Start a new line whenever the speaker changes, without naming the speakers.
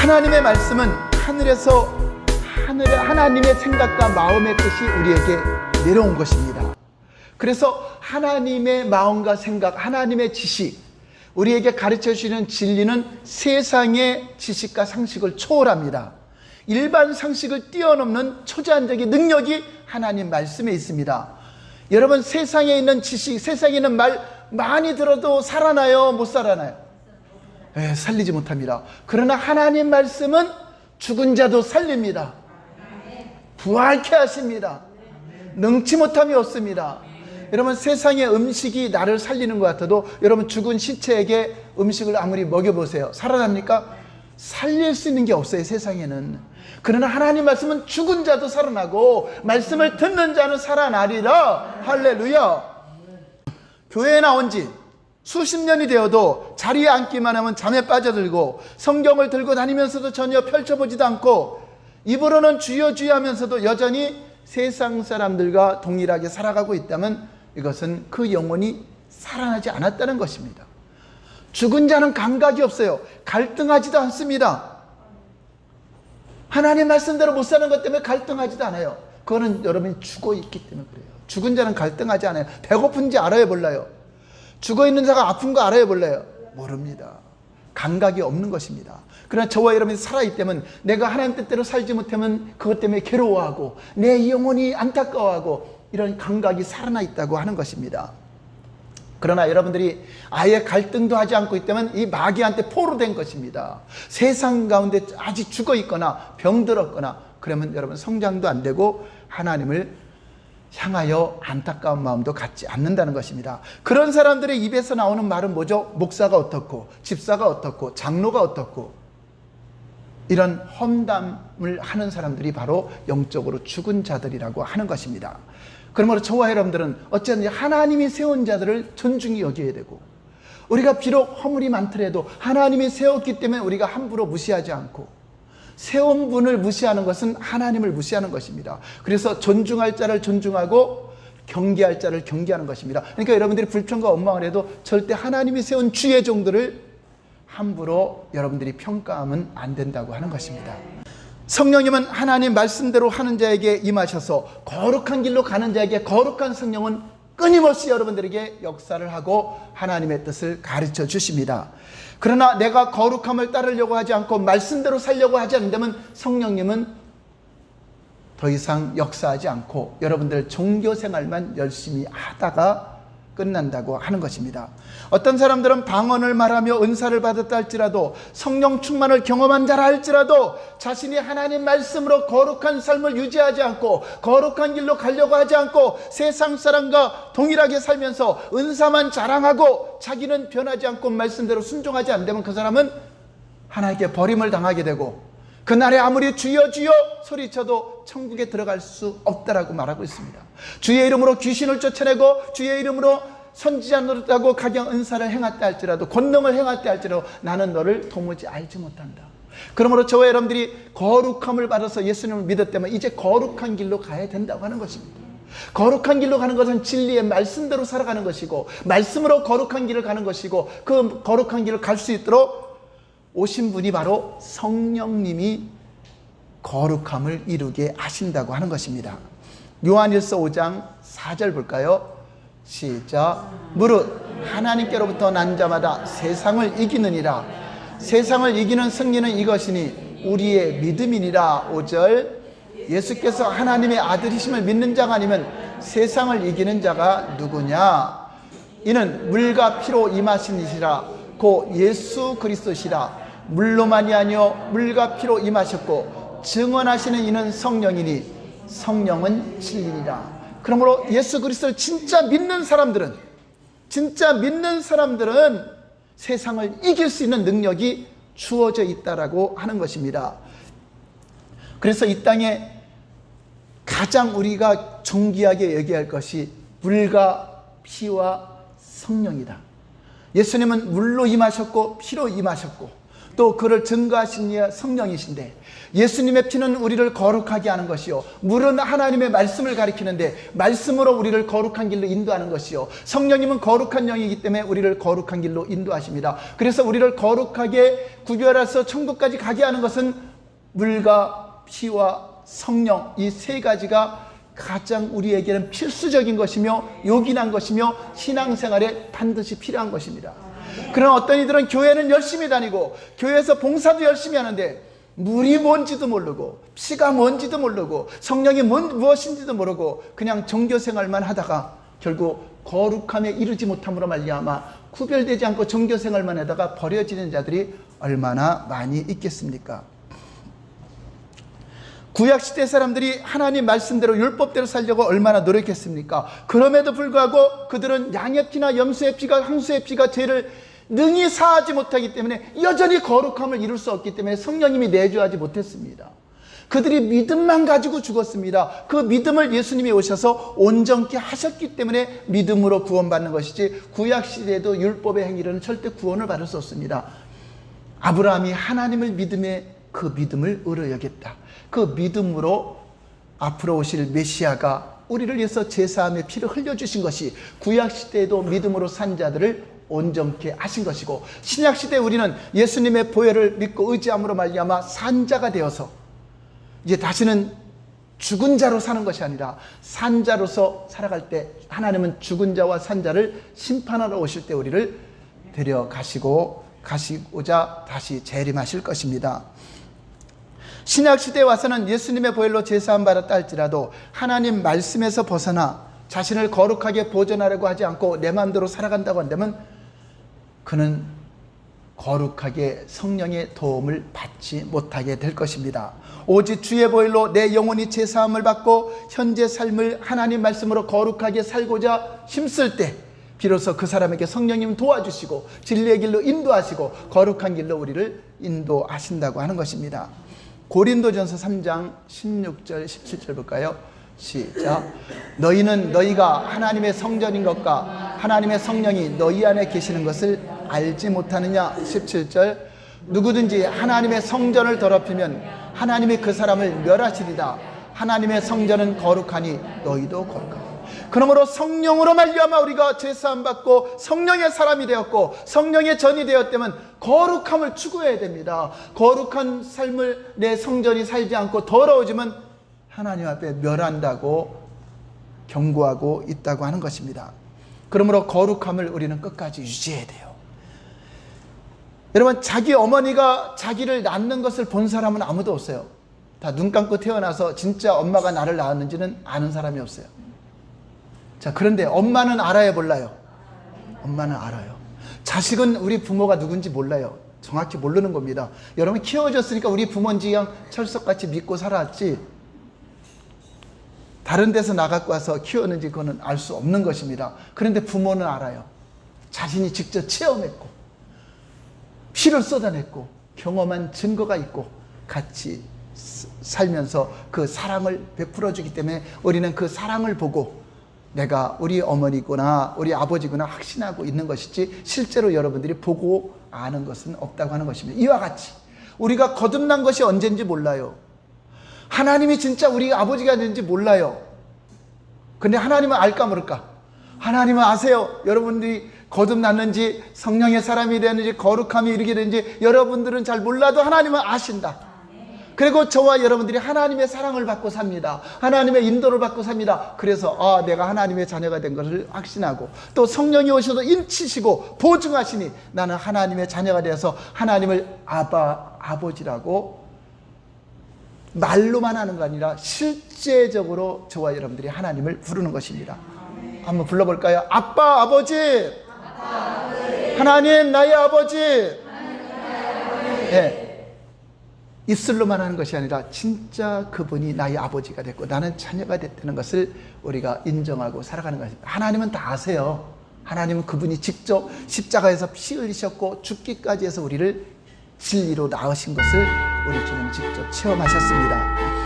하나님의 말씀은 하나님의 생각과 마음의 뜻이 우리에게 내려온 것입니다. 그래서 하나님의 마음과 생각, 하나님의 지식, 우리에게 가르쳐 주시는 진리는 세상의 지식과 상식을 초월합니다. 일반 상식을 뛰어넘는 초자연적인 능력이 하나님 말씀에 있습니다. 여러분, 세상에 있는 지식, 세상에 있는 말 많이 들어도 살아나요? 못 살아나요? 네, 살리지 못합니다. 그러나 하나님 말씀은 죽은 자도 살립니다. 부활케 하십니다. 능치 못함이 없습니다. 여러분, 세상의 음식이 나를 살리는 것 같아도 여러분, 죽은 시체에게 음식을 아무리 먹여보세요. 살아납니까? 살릴 수 있는 게 없어요, 세상에는. 그러나 하나님 말씀은 죽은 자도 살아나고 말씀을 듣는 자는 살아나리라. 할렐루야. 교회에 나온 지 수십 년이 되어도 자리에 앉기만 하면 잠에 빠져들고 성경을 들고 다니면서도 전혀 펼쳐보지도 않고 입으로는 주여 주여 하면서도 여전히 세상 사람들과 동일하게 살아가고 있다면 이것은 그 영혼이 살아나지 않았다는 것입니다. 죽은 자는 감각이 없어요. 갈등하지도 않습니다. 하나님 말씀대로 못 사는 것 때문에 갈등하지도 않아요. 그거는 여러분이 죽어 있기 때문에 그래요. 죽은 자는 갈등하지 않아요. 배고픈지 알아요, 몰라요? 죽어 있는 자가 아픈 거 알아요, 몰라요? 모릅니다. 감각이 없는 것입니다. 그러나 저와 여러분이 살아있다면, 내가 하나님 뜻대로 살지 못하면 그것 때문에 괴로워하고 내 영혼이 안타까워하고 이런 감각이 살아나 있다고 하는 것입니다. 그러나 여러분들이 아예 갈등도 하지 않고 있다면 이 마귀한테 포로된 것입니다. 세상 가운데 아직 죽어 있거나 병들었거나 그러면 여러분 성장도 안 되고 하나님을 향하여 안타까운 마음도 갖지 않는다는 것입니다. 그런 사람들의 입에서 나오는 말은 뭐죠? 목사가 어떻고 집사가 어떻고 장로가 어떻고, 이런 험담을 하는 사람들이 바로 영적으로 죽은 자들이라고 하는 것입니다. 그러므로 저와 여러분들은 어쨌든 하나님이 세운 자들을 존중히 여겨야 되고, 우리가 비록 허물이 많더라도 하나님이 세웠기 때문에 우리가 함부로 무시하지 않고, 세운 분을 무시하는 것은 하나님을 무시하는 것입니다. 그래서 존중할 자를 존중하고 경계할 자를 경계하는 것입니다. 그러니까 여러분들이 불평과 원망을 해도 절대 하나님이 세운 주의 종들을 함부로 여러분들이 평가하면 안 된다고 하는 것입니다. 성령님은 하나님 말씀대로 하는 자에게 임하셔서 거룩한 길로 가는 자에게 거룩한 성령은 끊임없이 여러분들에게 역사를 하고 하나님의 뜻을 가르쳐 주십니다. 그러나 내가 거룩함을 따르려고 하지 않고 말씀대로 살려고 하지 않는다면 성령님은 더 이상 역사하지 않고 여러분들 종교 생활만 열심히 하다가 끝난다고 하는 것입니다. 어떤 사람들은 방언을 말하며 은사를 받았다 할지라도, 성령 충만을 경험한 자라 할지라도 자신이 하나님 말씀으로 거룩한 삶을 유지하지 않고 거룩한 길로 가려고 하지 않고 세상 사람과 동일하게 살면서 은사만 자랑하고 자기는 변하지 않고 말씀대로 순종하지 않으면 그 사람은 하나님께 버림을 당하게 되고 그날에 아무리 주여 주여 소리쳐도 천국에 들어갈 수 없다라고 말하고 있습니다. 주의 이름으로 귀신을 쫓아내고 주의 이름으로 선지자 노릇하고 각양 은사를 행했다 할지라도, 권능을 행했다 할지라도 나는 너를 도무지 알지 못한다. 그러므로 저와 여러분들이 거룩함을 받아서 예수님을 믿었다면 이제 거룩한 길로 가야 된다고 하는 것입니다. 거룩한 길로 가는 것은 진리의 말씀대로 살아가는 것이고 말씀으로 거룩한 길을 가는 것이고, 그 거룩한 길을 갈 수 있도록 오신 분이 바로 성령님이 거룩함을 이루게 하신다고 하는 것입니다. 요한일서 5장 4절 볼까요? 시작. 무릇 하나님께로부터 난 자마다 세상을 이기느니라. 세상을 이기는 승리는 이것이니 우리의 믿음이니라. 5절. 예수께서 하나님의 아들이심을 믿는 자가 아니면 세상을 이기는 자가 누구냐? 이는 물과 피로 임하신 이시라. 고 예수 그리스도시라. 물로만이 아니요 물과 피로 임하셨고 증언하시는 이는 성령이니 성령은 진리니라. 그러므로 예수 그리스도를 진짜 믿는 사람들은 세상을 이길 수 있는 능력이 주어져 있다라고 하는 것입니다. 그래서 이 땅에 가장 우리가 존귀하게 얘기할 것이 물과 피와 성령이다. 예수님은 물로 임하셨고 피로 임하셨고 또 그를 증거하신 이의 성령이신데, 예수님의 피는 우리를 거룩하게 하는 것이요, 물은 하나님의 말씀을 가리키는데 말씀으로 우리를 거룩한 길로 인도하는 것이요, 성령님은 거룩한 영이기 때문에 우리를 거룩한 길로 인도하십니다. 그래서 우리를 거룩하게 구별해서 천국까지 가게 하는 것은 물과 피와 성령, 이 세 가지가 가장 우리에게는 필수적인 것이며 요긴한 것이며 신앙생활에 반드시 필요한 것입니다. 그러나 어떤 이들은 교회는 열심히 다니고 교회에서 봉사도 열심히 하는데 물이 뭔지도 모르고 피가 뭔지도 모르고 성령이 무엇인지도 모르고 그냥 종교생활만 하다가 결국 거룩함에 이르지 못함으로 말미암아 구별되지 않고 종교생활만 하다가 버려지는 자들이 얼마나 많이 있겠습니까? 구약시대 사람들이 하나님 말씀대로 율법대로 살려고 얼마나 노력했습니까? 그럼에도 불구하고 그들은 양의 피나 염소의 피가, 항소의 피가 죄를 능히 사하지 못하기 때문에 여전히 거룩함을 이룰 수 없기 때문에 성령님이 내주하지 못했습니다. 그들이 믿음만 가지고 죽었습니다. 그 믿음을 예수님이 오셔서 온전케 하셨기 때문에 믿음으로 구원받는 것이지, 구약시대에도 율법의 행위로는 절대 구원을 받을 수 없습니다. 아브라함이 하나님을 믿음에 그 믿음을 의로 여겼다. 그 믿음으로 앞으로 오실 메시아가 우리를 위해서 제사함의 피를 흘려주신 것이 구약시대에도 믿음으로 산 자들을 온전케 하신 것이고, 신약시대에 우리는 예수님의 보혈을 믿고 의지함으로 말미암아 산자가 되어서 이제 다시는 죽은 자로 사는 것이 아니라 산자로서 살아갈 때 하나님은 죽은 자와 산자를 심판하러 오실 때 우리를 가시고자 다시 재림하실 것입니다. 신약시대에 와서는 예수님의 보혈로 제사함 받았다 할지라도 하나님 말씀에서 벗어나 자신을 거룩하게 보존하려고 하지 않고 내 마음대로 살아간다고 한다면 그는 거룩하게 성령의 도움을 받지 못하게 될 것입니다. 오직 주의 보혈로 내 영혼이 제사함을 받고 현재 삶을 하나님 말씀으로 거룩하게 살고자 힘쓸 때 비로소 그 사람에게 성령님은 도와주시고 진리의 길로 인도하시고 거룩한 길로 우리를 인도하신다고 하는 것입니다. 고린도전서 3장 16절 17절 볼까요? 시작. 너희는 너희가 하나님의 성전인 것과 하나님의 성령이 너희 안에 계시는 것을 알지 못하느냐? 17절. 누구든지 하나님의 성전을 더럽히면 하나님이 그 사람을 멸하시리다. 하나님의 성전은 거룩하니 너희도 거룩하니. 그러므로 성령으로 말미암아 우리가 죄사함 받고 성령의 사람이 되었고 성령의 전이 되었다면 거룩함을 추구해야 됩니다. 거룩한 삶을 내 성전이 살지 않고 더러워지면 하나님 앞에 멸한다고 경고하고 있다고 하는 것입니다. 그러므로 거룩함을 우리는 끝까지 유지해야 돼요. 여러분, 자기 어머니가 자기를 낳는 것을 본 사람은 아무도 없어요. 다 눈 감고 태어나서 진짜 엄마가 나를 낳았는지는 아는 사람이 없어요. 자, 그런데 엄마는 알아요, 몰라요? 엄마는 알아요. 자식은 우리 부모가 누군지 몰라요. 정확히 모르는 겁니다. 여러분, 키워줬으니까 우리 부모인지 그냥 철석같이 믿고 살았지 다른 데서 나갖고 와서 키웠는지 그거는 알 수 없는 것입니다. 그런데 부모는 알아요. 자신이 직접 체험했고 피를 쏟아냈고 경험한 증거가 있고 같이 살면서 그 사랑을 베풀어 주기 때문에 우리는 그 사랑을 보고 내가 우리 어머니구나 우리 아버지구나 확신하고 있는 것이지, 실제로 여러분들이 보고 아는 것은 없다고 하는 것입니다. 이와 같이 우리가 거듭난 것이 언제인지 몰라요. 하나님이 진짜 우리 아버지가 되는지 몰라요. 근데 하나님은 알까 모를까? 하나님은 아세요. 여러분들이 거듭났는지 성령의 사람이 되는지 거룩함이 이르게 되는지 여러분들은 잘 몰라도 하나님은 아신다. 그리고 저와 여러분들이 하나님의 사랑을 받고 삽니다. 하나님의 인도를 받고 삽니다. 그래서 내가 하나님의 자녀가 된 것을 확신하고, 또 성령이 오셔서 인치시고 보증하시니 나는 하나님의 자녀가 되어서 하나님을 아버지라고 말로만 하는 거 아니라 실제적으로 저와 여러분들이 하나님을 부르는 것입니다. 한번 불러볼까요? 아빠, 아버지. 하나님 나의 아버지. 네. 입술로만 하는 것이 아니라 진짜 그분이 나의 아버지가 됐고 나는 자녀가 됐다는 것을 우리가 인정하고 살아가는 것입니다. 하나님은 다 아세요. 하나님은 그분이 직접 십자가에서 피 흘리셨고 죽기까지 해서 우리를 진리로 낳으신 것을 우리 주님 직접 체험하셨습니다.